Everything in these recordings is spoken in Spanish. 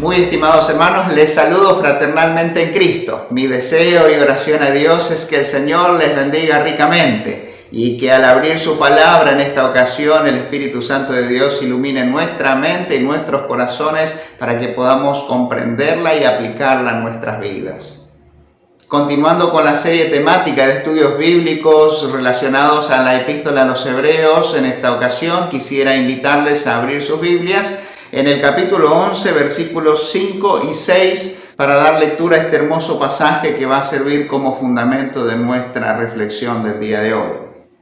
Muy estimados hermanos, les saludo fraternalmente en Cristo. Mi deseo y oración a Dios es que el Señor les bendiga ricamente y que al abrir su palabra en esta ocasión el Espíritu Santo de Dios ilumine nuestra mente y nuestros corazones para que podamos comprenderla y aplicarla en nuestras vidas. Continuando con la serie temática de estudios bíblicos relacionados a la Epístola a los Hebreos, en esta ocasión quisiera invitarles a abrir sus Biblias en el capítulo 11, versículos 5 y 6, para dar lectura a este hermoso pasaje que va a servir como fundamento de nuestra reflexión del día de hoy.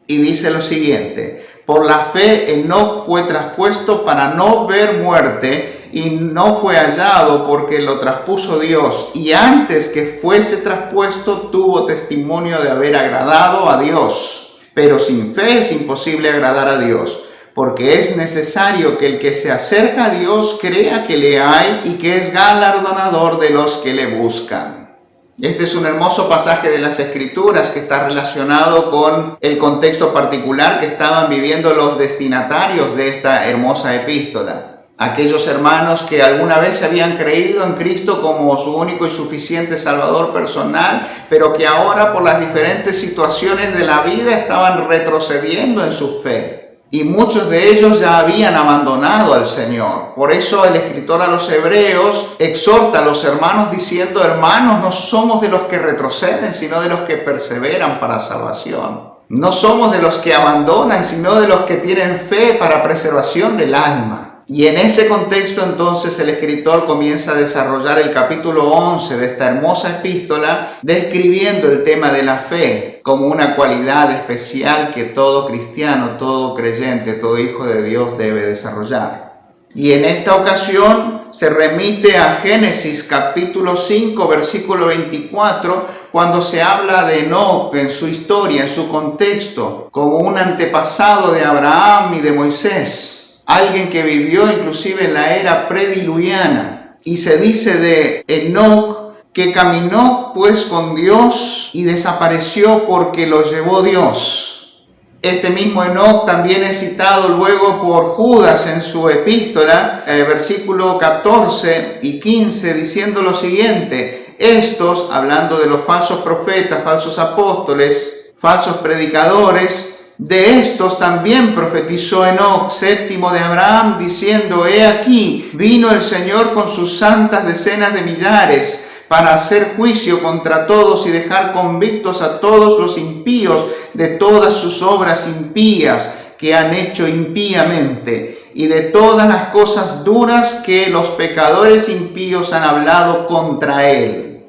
Y dice lo siguiente: por la fe Enoc fue traspuesto para no ver muerte, y no fue hallado porque lo traspuso Dios, y antes que fuese traspuesto tuvo testimonio de haber agradado a Dios. Pero sin fe es imposible agradar a Dios, porque es necesario que el que se acerca a Dios crea que le hay y que es galardonador de los que le buscan. Este es un hermoso pasaje de las Escrituras que está relacionado con el contexto particular que estaban viviendo los destinatarios de esta hermosa epístola. Aquellos hermanos que alguna vez habían creído en Cristo como su único y suficiente Salvador personal, pero que ahora por las diferentes situaciones de la vida estaban retrocediendo en su fe. Y muchos de ellos ya habían abandonado al Señor. Por eso el escritor a los Hebreos exhorta a los hermanos diciendo: hermanos, no somos de los que retroceden, sino de los que perseveran para salvación. No somos de los que abandonan, sino de los que tienen fe para preservación del alma. Y en ese contexto entonces el escritor comienza a desarrollar el capítulo 11 de esta hermosa epístola, describiendo el tema de la fe como una cualidad especial que todo cristiano, todo creyente, todo hijo de Dios debe desarrollar. Y en esta ocasión se remite a Génesis capítulo 5, versículo 24, cuando se habla de Enoc en su historia, en su contexto, como un antepasado de Abraham y de Moisés. Alguien que vivió inclusive en la era prediluviana. Y se dice de Enoc que caminó pues con Dios y desapareció porque lo llevó Dios. Este mismo Enoc también es citado luego por Judas en su epístola, versículo 14 y 15, diciendo lo siguiente: estos, hablando de los falsos profetas, falsos apóstoles, falsos predicadores, de estos también profetizó Enoc, séptimo de Abraham, diciendo: he aquí, vino el Señor con sus santas decenas de millares, para hacer juicio contra todos y dejar convictos a todos los impíos de todas sus obras impías que han hecho impíamente, y de todas las cosas duras que los pecadores impíos han hablado contra él.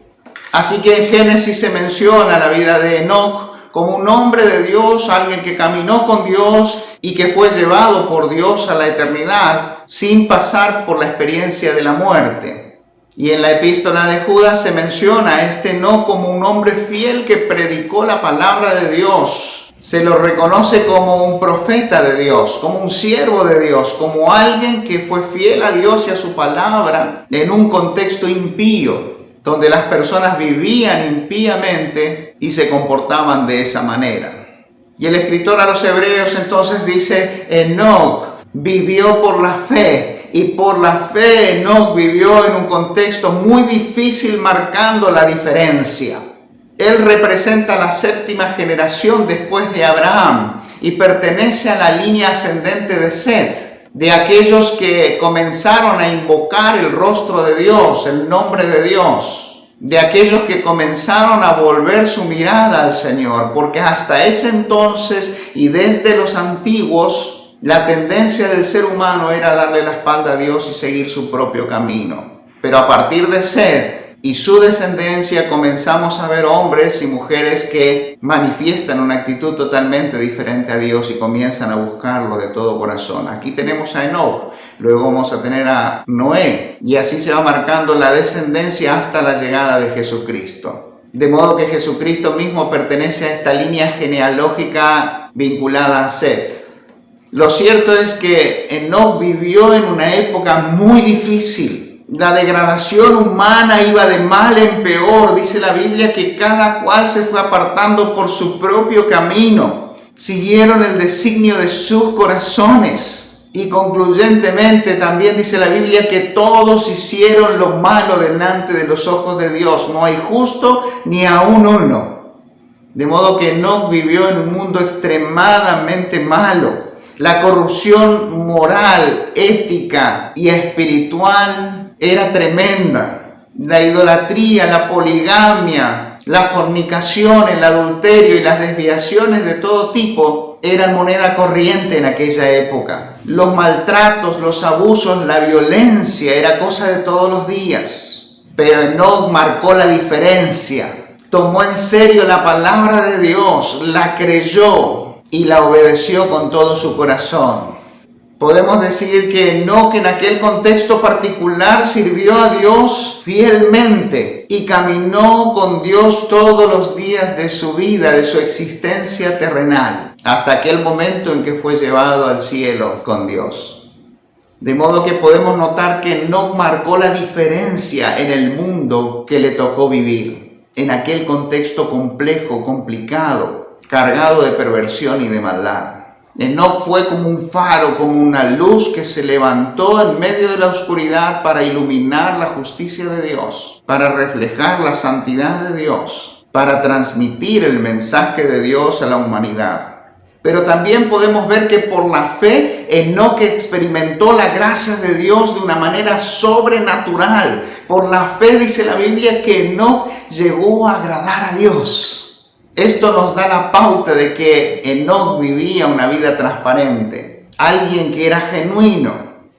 Así que en Génesis se menciona la vida de Enoc como un hombre de Dios, alguien que caminó con Dios y que fue llevado por Dios a la eternidad sin pasar por la experiencia de la muerte. Y en la epístola de Judas se menciona a este Enoc como un hombre fiel que predicó la palabra de Dios. Se lo reconoce como un profeta de Dios, como un siervo de Dios, como alguien que fue fiel a Dios y a su palabra en un contexto impío, donde las personas vivían impíamente y se comportaban de esa manera. Y el escritor a los Hebreos entonces dice: Enoc vivió por la fe, y por la fe Enoc vivió en un contexto muy difícil, marcando la diferencia. Él representa la séptima generación después de Abraham y pertenece a la línea ascendente de Set, de aquellos que comenzaron a invocar el rostro de Dios, el nombre de Dios, de aquellos que comenzaron a volver su mirada al Señor, porque hasta ese entonces y desde los antiguos, la tendencia del ser humano era darle la espalda a Dios y seguir su propio camino. Pero a partir de Set y su descendencia comenzamos a ver hombres y mujeres que manifiestan una actitud totalmente diferente a Dios y comienzan a buscarlo de todo corazón. Aquí tenemos a Enoc, luego vamos a tener a Noé, y así se va marcando la descendencia hasta la llegada de Jesucristo. De modo que Jesucristo mismo pertenece a esta línea genealógica vinculada a Set. Lo cierto es que Enoc vivió en una época muy difícil. La degradación humana iba de mal en peor. Dice la Biblia que cada cual se fue apartando por su propio camino. Siguieron el designio de sus corazones. Y concluyentemente también dice la Biblia que todos hicieron lo malo delante de los ojos de Dios. No hay justo ni aun uno. De modo que Enoc vivió en un mundo extremadamente malo. La corrupción moral, ética y espiritual era tremenda. La idolatría, la poligamia, la fornicación, el adulterio y las desviaciones de todo tipo eran moneda corriente en aquella época. Los maltratos, los abusos, la violencia era cosa de todos los días. Pero Enoc marcó la diferencia. Tomó en serio la palabra de Dios, la creyó y la obedeció con todo su corazón. Podemos decir que Enoc en aquel contexto particular sirvió a Dios fielmente y caminó con Dios todos los días de su vida, de su existencia terrenal, hasta aquel momento en que fue llevado al cielo con Dios. De modo que podemos notar que Enoc marcó la diferencia en el mundo que le tocó vivir, en aquel contexto complejo, complicado, cargado de perversión y de maldad. Enoc fue como un faro, como una luz que se levantó en medio de la oscuridad para iluminar la justicia de Dios, para reflejar la santidad de Dios, para transmitir el mensaje de Dios a la humanidad. Pero también podemos ver que por la fe Enoc experimentó la gracia de Dios de una manera sobrenatural. Por la fe dice la Biblia que Enoc llegó a agradar a Dios. Esto nos da la pauta de que Enoc vivía una vida transparente, alguien que era genuino,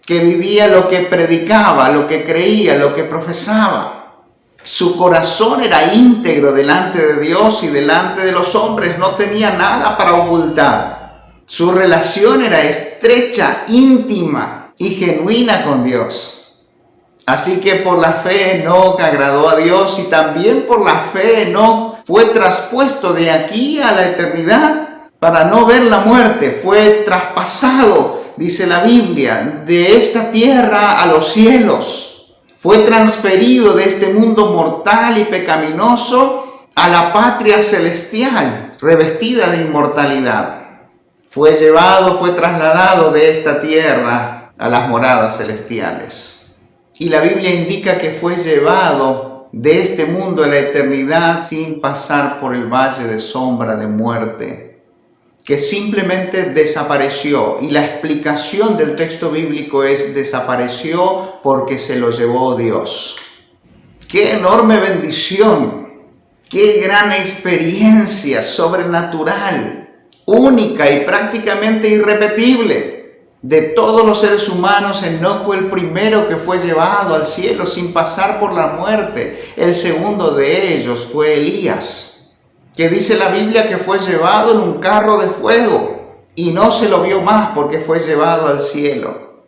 que vivía lo que predicaba, lo que creía, lo que profesaba. Su corazón era íntegro delante de Dios y delante de los hombres, no tenía nada para ocultar. Su relación era estrecha, íntima y genuina con Dios. Así que por la fe Enoc agradó a Dios y también por la fe Enoc fue traspuesto de aquí a la eternidad para no ver la muerte. Fue traspasado, dice la Biblia, de esta tierra a los cielos. Fue transferido de este mundo mortal y pecaminoso a la patria celestial, revestida de inmortalidad. Fue llevado, fue trasladado de esta tierra a las moradas celestiales. Y la Biblia indica que fue llevado de este mundo a la eternidad sin pasar por el valle de sombra de muerte, que simplemente desapareció. Y la explicación del texto bíblico es: desapareció porque se lo llevó Dios. ¡Qué enorme bendición! ¡Qué gran experiencia sobrenatural, única y prácticamente irrepetible! De todos los seres humanos, Enoc fue el primero que fue llevado al cielo sin pasar por la muerte. El segundo de ellos fue Elías, que dice la Biblia que fue llevado en un carro de fuego y no se lo vio más porque fue llevado al cielo.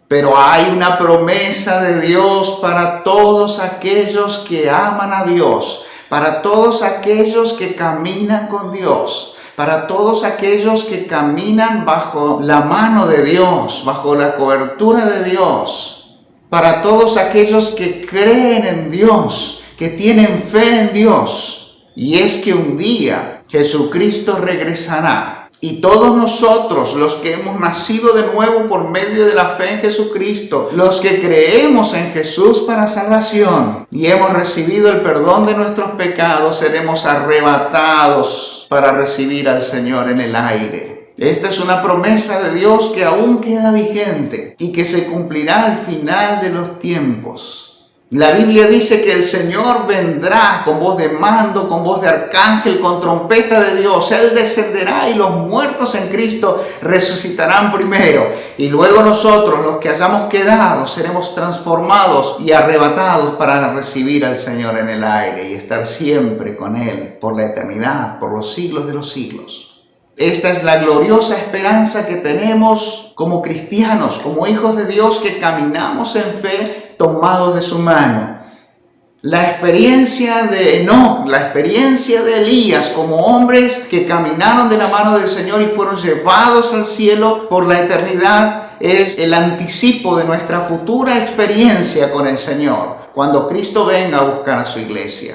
Pero hay una promesa de Dios para todos aquellos que aman a Dios, para todos aquellos que caminan con Dios, para todos aquellos que caminan bajo la mano de Dios, bajo la cobertura de Dios, para todos aquellos que creen en Dios, que tienen fe en Dios. Y es que un día Jesucristo regresará. Y todos nosotros, los que hemos nacido de nuevo por medio de la fe en Jesucristo, los que creemos en Jesús para salvación y hemos recibido el perdón de nuestros pecados, seremos arrebatados para recibir al Señor en el aire. Esta es una promesa de Dios que aún queda vigente y que se cumplirá al final de los tiempos. La Biblia dice que el Señor vendrá con voz de mando, con voz de arcángel, con trompeta de Dios. Él descenderá y los muertos en Cristo resucitarán primero. Y luego nosotros, los que hayamos quedado, seremos transformados y arrebatados para recibir al Señor en el aire y estar siempre con Él por la eternidad, por los siglos de los siglos. Esta es la gloriosa esperanza que tenemos como cristianos, como hijos de Dios que caminamos en fe, tomados de su mano. La experiencia de Enoc, la experiencia de Elías como hombres que caminaron de la mano del Señor y fueron llevados al cielo por la eternidad, es el anticipo de nuestra futura experiencia con el Señor cuando Cristo venga a buscar a su iglesia.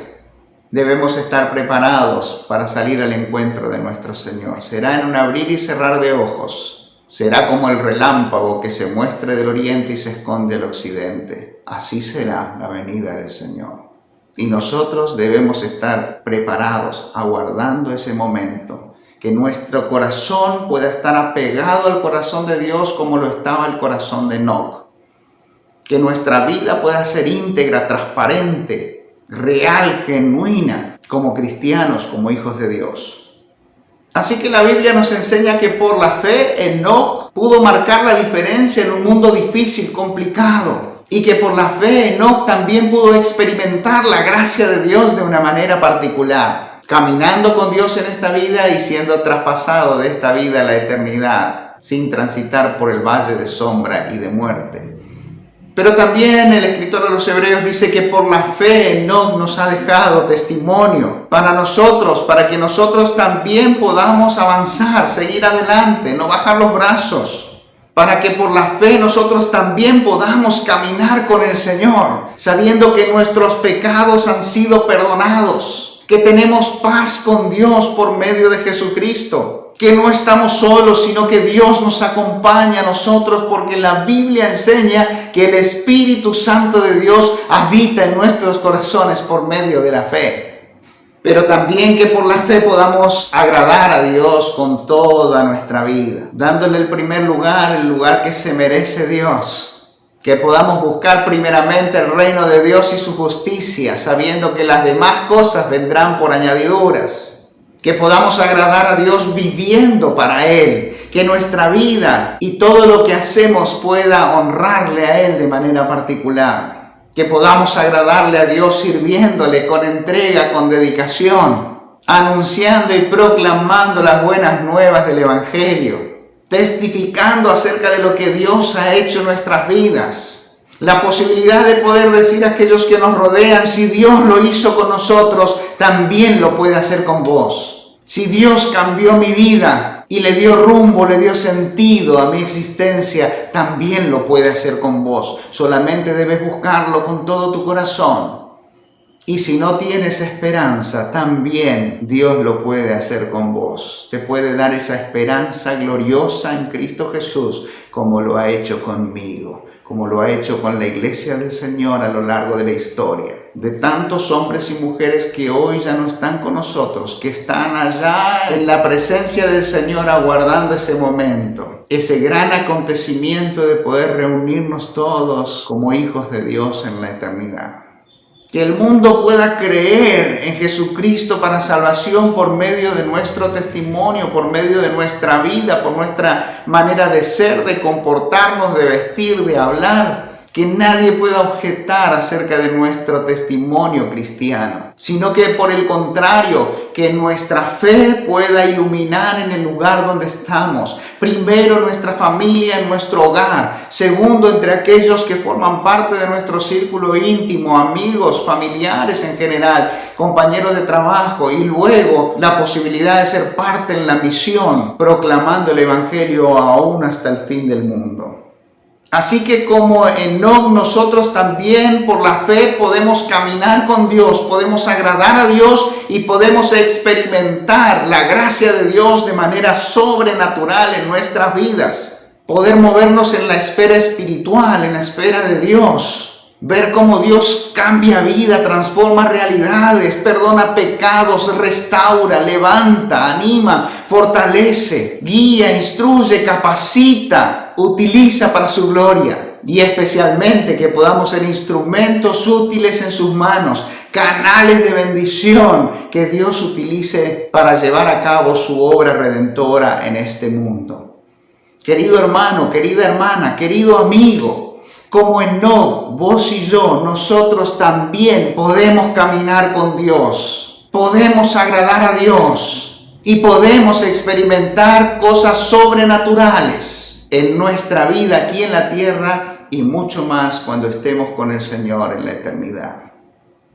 Debemos estar preparados para salir al encuentro de nuestro Señor. Será en un abrir y cerrar de ojos. Será como el relámpago que se muestre del oriente y se esconde al occidente. Así será la venida del Señor. Y nosotros debemos estar preparados, aguardando ese momento, que nuestro corazón pueda estar apegado al corazón de Dios como lo estaba el corazón de Enoc. Que nuestra vida pueda ser íntegra, transparente, real, genuina, como cristianos, como hijos de Dios. Así que la Biblia nos enseña que por la fe Enoc pudo marcar la diferencia en un mundo difícil, complicado. Y que por la fe Enoc también pudo experimentar la gracia de Dios de una manera particular, caminando con Dios en esta vida y siendo traspasado de esta vida a la eternidad, sin transitar por el valle de sombra y de muerte. Pero también el escritor de los Hebreos dice que por la fe Enoc nos ha dejado testimonio para nosotros, para que nosotros también podamos avanzar, seguir adelante, no bajar los brazos, para que por la fe nosotros también podamos caminar con el Señor, sabiendo que nuestros pecados han sido perdonados, que tenemos paz con Dios por medio de Jesucristo, que no estamos solos, sino que Dios nos acompaña a nosotros, porque la Biblia enseña que el Espíritu Santo de Dios habita en nuestros corazones por medio de la fe. Pero también que por la fe podamos agradar a Dios con toda nuestra vida, dándole el primer lugar, el lugar que se merece Dios. Que podamos buscar primeramente el reino de Dios y su justicia, sabiendo que las demás cosas vendrán por añadiduras. Que podamos agradar a Dios viviendo para Él, que nuestra vida y todo lo que hacemos pueda honrarle a Él de manera particular, que podamos agradarle a Dios sirviéndole con entrega, con dedicación, anunciando y proclamando las buenas nuevas del Evangelio, testificando acerca de lo que Dios ha hecho en nuestras vidas. La posibilidad de poder decir a aquellos que nos rodean, si Dios lo hizo con nosotros, también lo puede hacer con vos. Si Dios cambió mi vida y le dio rumbo, le dio sentido a mi existencia, también lo puede hacer con vos. Solamente debes buscarlo con todo tu corazón. Y si no tienes esperanza, también Dios lo puede hacer con vos. Te puede dar esa esperanza gloriosa en Cristo Jesús, como lo ha hecho conmigo, como lo ha hecho con la iglesia del Señor a lo largo de la historia. De tantos hombres y mujeres que hoy ya no están con nosotros, que están allá en la presencia del Señor aguardando ese momento, ese gran acontecimiento de poder reunirnos todos como hijos de Dios en la eternidad. Que el mundo pueda creer en Jesucristo para salvación por medio de nuestro testimonio, por medio de nuestra vida, por nuestra manera de ser, de comportarnos, de vestir, de hablar. Que nadie pueda objetar acerca de nuestro testimonio cristiano, sino que por el contrario, que nuestra fe pueda iluminar en el lugar donde estamos. Primero, nuestra familia, en nuestro hogar. Segundo, entre aquellos que forman parte de nuestro círculo íntimo, amigos, familiares en general, compañeros de trabajo. Y luego, la posibilidad de ser parte en la misión, proclamando el Evangelio aún hasta el fin del mundo. Así que como Enoc, nosotros también por la fe podemos caminar con Dios, podemos agradar a Dios y podemos experimentar la gracia de Dios de manera sobrenatural en nuestras vidas. Poder movernos en la esfera espiritual, en la esfera de Dios. Ver cómo Dios cambia vida, transforma realidades, perdona pecados, restaura, levanta, anima, fortalece, guía, instruye, capacita, utiliza para su gloria. Y especialmente que podamos ser instrumentos útiles en sus manos, canales de bendición que Dios utilice para llevar a cabo su obra redentora en este mundo. Querido hermano, querida hermana, querido amigo, como Enoc, vos y yo, nosotros también podemos caminar con Dios, podemos agradar a Dios y podemos experimentar cosas sobrenaturales en nuestra vida aquí en la tierra y mucho más cuando estemos con el Señor en la eternidad.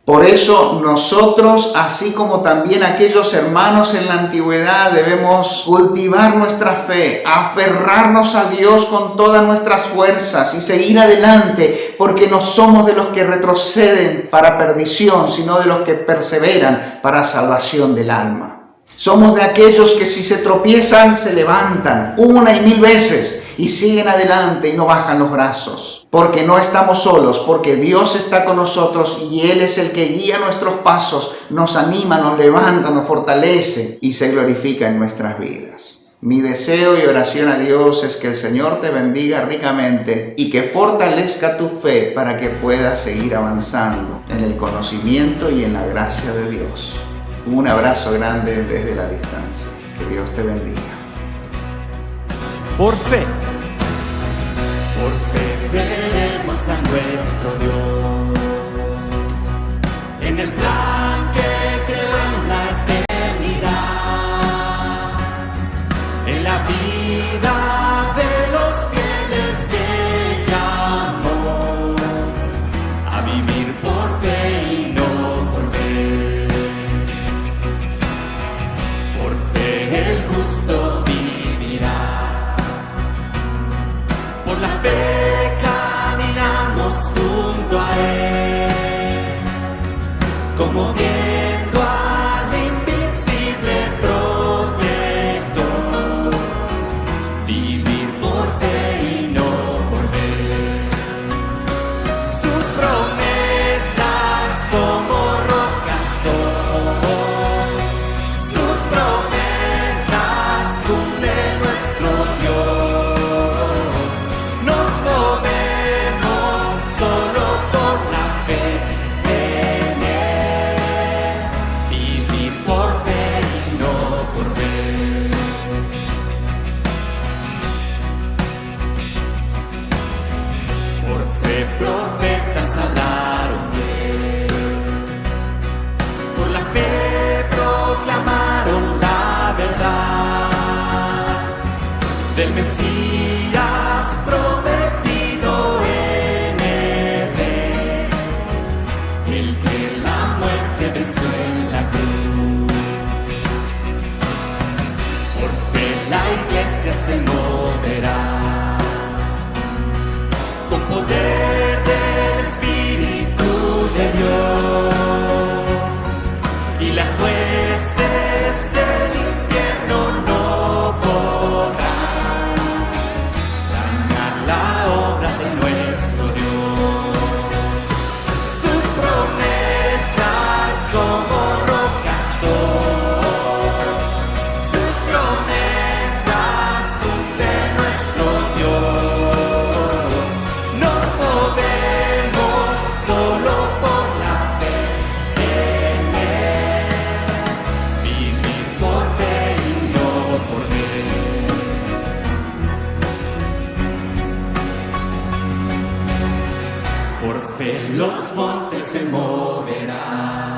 Por eso nosotros, así como también aquellos hermanos en la antigüedad, debemos cultivar nuestra fe, aferrarnos a Dios con todas nuestras fuerzas y seguir adelante, porque no somos de los que retroceden para perdición, sino de los que perseveran para salvación del alma. Somos de aquellos que si se tropiezan, se levantan 1 y 1000 veces y siguen adelante y no bajan los brazos. Porque no estamos solos, porque Dios está con nosotros y Él es el que guía nuestros pasos, nos anima, nos levanta, nos fortalece y se glorifica en nuestras vidas. Mi deseo y oración a Dios es que el Señor te bendiga ricamente y que fortalezca tu fe para que puedas seguir avanzando en el conocimiento y en la gracia de Dios. Un abrazo grande desde la distancia. Que Dios te bendiga. Por fe veremos a nuestro Dios en el plan que creó en la eternidad, en la vida de los fieles que llamó a vivir por fe y no por ver. Por fe el justo vivirá. Por la fe caminamos junto a Él, como viendo al invisible protector. Vivir por fe y no por ver. Sus promesas como rocas son. Sus promesas cumple nuestro Dios. Nos movemos solo por la fe en Él. Vivir por fe y no por ver. Por fe profetas hablaron fiel. Por la fe proclamaron la verdad del Mesías prometido en Edén, el que la muerte venció en la cruz. Por fe la iglesia se moverá con poder del Espíritu de Dios, y las huestes del infierno no podrán dañar la obra de nuestro Dios. Sus promesas como rocas son. Sus promesas cumple nuestro Dios. Nos movemos solo por la fe en Él. Vivir por fe y no por ver. Por fe los montes se moverán.